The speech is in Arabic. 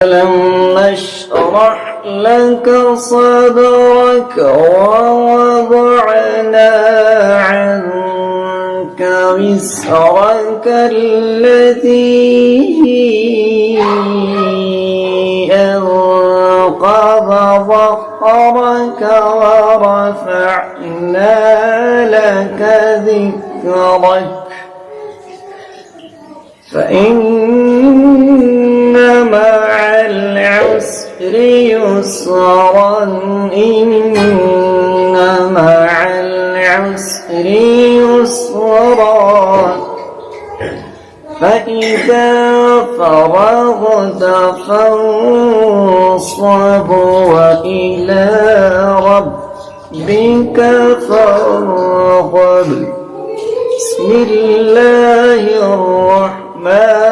ألم نشرح لك صدرك ووضعنا عنك وزرك الذي أنقض ظهرك ورفعنا لك ذكرك فإن مع العسر يسرا إن مع العسر يسرا فإذا فرغت فانصب وإلى ربك فارغب بسم الله الرحمن